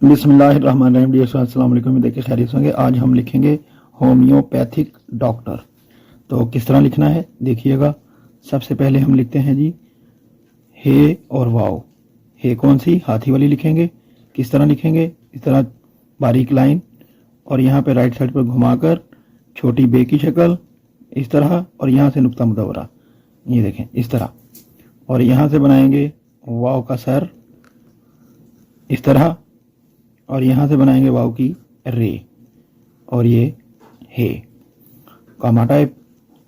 बिस्मिल्लाहिर्रहमानिर्रहीम। Dear students, अस्सलाम वालेकुम। देखिए खैरियत से होंगे। आज हम लिखेंगे होम्योपैथिक डॉक्टर। तो किस तरह लिखना है देखिएगा। सबसे पहले हम लिखते हैं जी हे और वाव। हे कौन सी? हाथी वाली लिखेंगे। किस तरह लिखेंगे? इस तरह बारीक लाइन और यहाँ पे राइट साइड पर घुमाकर छोटी बे की शक्ल इस तरह, और यहाँ से नुक्ता मुदव्वरा, ये देखें इस तरह। और यहाँ से बनाएंगे वाव का सर इस तरह, और यहाँ से बनाएंगे वाव की रे, और ये हे कामा टाइप।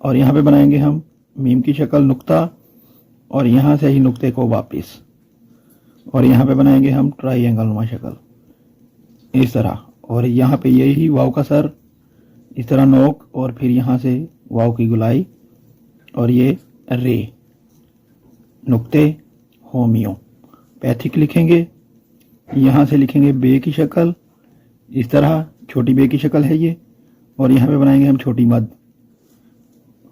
और यहाँ पे बनाएंगे हम मीम की शक्ल नुक्ता, और यहाँ से ही नुक्ते को वापस, और यहाँ पे बनाएंगे हम ट्राइंगल नुमा शक्ल इस तरह। और यहाँ पे यही वाव का सर इस तरह नोक, और फिर यहाँ से वाव की गुलाई, और ये रे नुक्ते होम्योपैथिक लिखेंगे। यहाँ से लिखेंगे बे की शक्ल इस तरह, छोटी बे की शक्ल है ये, और यहाँ पे बनाएंगे हम छोटी मद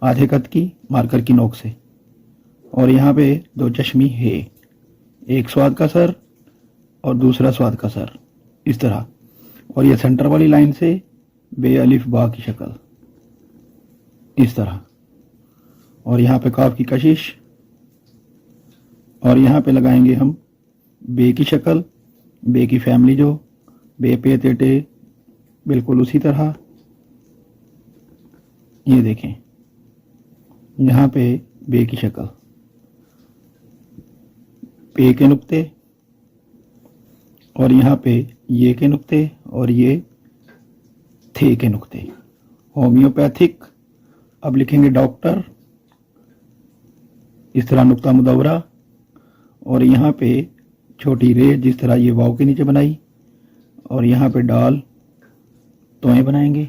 आधे कद की मार्कर की नोक से, और यहाँ पे दो चश्मी है, एक स्वाद का सर और दूसरा स्वाद का सर इस तरह। और ये सेंटर वाली लाइन से बे अलिफ बा की शक्ल इस तरह, और यहाँ पे काफ की कशिश, और यहाँ पे लगाएंगे हम बे की शक्ल, बे की फैमिली जो बे पे तेटे बिल्कुल उसी तरह। ये देखें यहाँ पे बे की शक्ल, पे के नुक्ते, और यहाँ पे ये के नुक्ते, और ये थे के नुक्ते। होम्योपैथिक। अब लिखेंगे डॉक्टर इस तरह नुक्ता मुदव्वरा, और यहाँ पे छोटी रे जिस तरह ये वाव के नीचे बनाई, और यहाँ पे डाल तोएं बनाएंगे,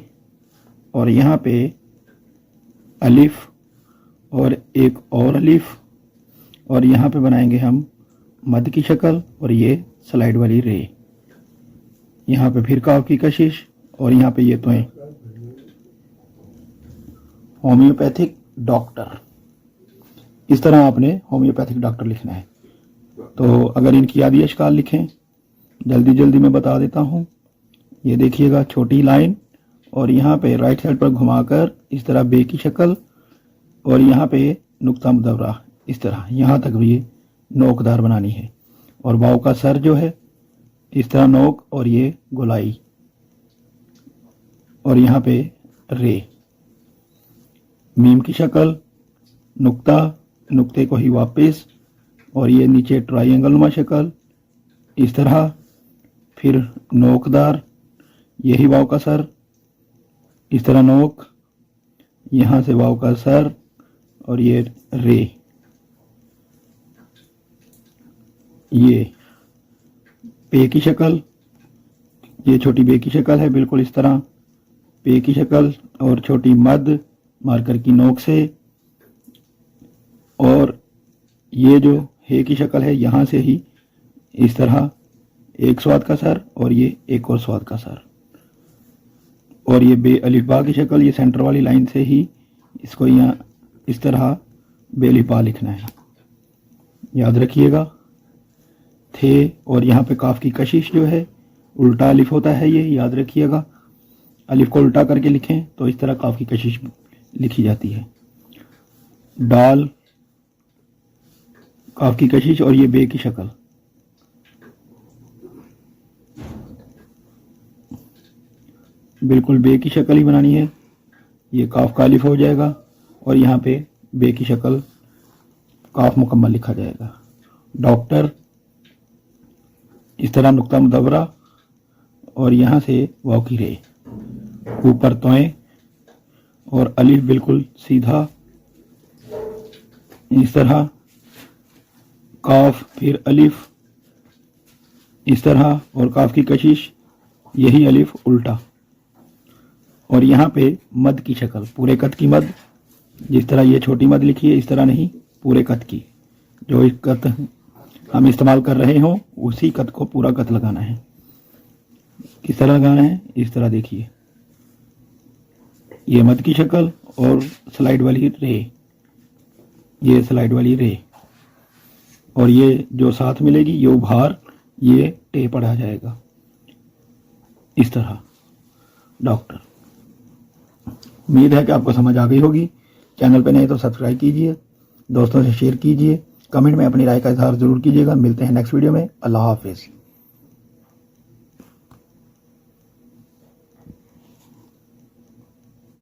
और यहाँ पे अलिफ और एक और अलिफ, और यहाँ पे बनाएंगे हम मद की शक्ल, और ये स्लाइड वाली रे। यहाँ पे फिर काफ की कशिश, और यहाँ पे ये तोएं। होम्योपैथिक डॉक्टर, इस तरह आपने होम्योपैथिक डॉक्टर लिखना है। तो अगर इनकी यादी अशकाल लिखें, जल्दी जल्दी मैं बता देता हूँ। ये देखिएगा छोटी लाइन, और यहाँ पे राइट साइड पर घुमाकर इस तरह बे की शक्ल, और यहाँ पे नुक्ता मुदव्वरा इस तरह, यहाँ तक भी ये नोकदार बनानी है। और वाव का सर जो है इस तरह नोक, और ये गोलाई, और यहाँ पे रे मीम की शक्ल नुक्ता, नुक्ते को ही वापस, और ये नीचे ट्राइंगल नुमा शक्ल इस तरह, फिर नोकदार, यही वाव का सर इस तरह नोक, यहाँ से वाव का सर, और ये रे, ये पे की शक्ल, ये छोटी बे की शक्ल है बिल्कुल इस तरह, पे की शक्ल, और छोटी मद मार्कर की नोक से, और ये जो हे की शक्ल है यहाँ से ही इस तरह एक स्वाद का सर, और ये एक और स्वाद का सर, और ये बे अलिफ बा की शक्ल, ये सेंटर वाली लाइन से ही इसको यहाँ इस तरह बे अलिफ बा लिखना है, याद रखिएगा। थे, और यहाँ पे काफ की कशिश जो है उल्टा अलिफ होता है, ये याद रखिएगा। अलिफ को उल्टा करके लिखें तो इस तरह काफ की कशिश लिखी जाती है। डाल काफ की कशिश, और ये बे की शक्ल, बिल्कुल बे की शक्ल ही बनानी है। ये काफ का अलिफ हो जाएगा, और यहाँ पे बे की शक्ल काफ मुकम्मल लिखा जाएगा। डॉक्टर इस तरह नुक्ता मुदव्वरा, और यहाँ से वाव की रे, ऊपर तोएं, और अलिफ बिल्कुल सीधा इस तरह, काफ फिर अलिफ इस तरह, और काफ की कशिश, यही अलिफ उल्टा, और यहाँ पे मद की शक्ल पूरे कद की मद, जिस तरह ये छोटी मद लिखी है इस तरह नहीं, पूरे कद की, जो इस कद हम इस्तेमाल कर रहे हो उसी कद को पूरा कद लगाना है। किस तरह लगाना है? इस तरह देखिए, ये मद की शक्ल और स्लाइड वाली रे, ये स्लाइड वाली रे, और ये जो साथ मिलेगी ये उभार, ये टे पढ़ा जाएगा। इस तरह डॉक्टर। उम्मीद है कि आपको समझ आ गई होगी। चैनल पे नहीं तो सब्सक्राइब कीजिए, दोस्तों से शेयर कीजिए, कमेंट में अपनी राय का इजहार जरूर कीजिएगा। मिलते हैं नेक्स्ट वीडियो में। अल्लाह हाफिज़।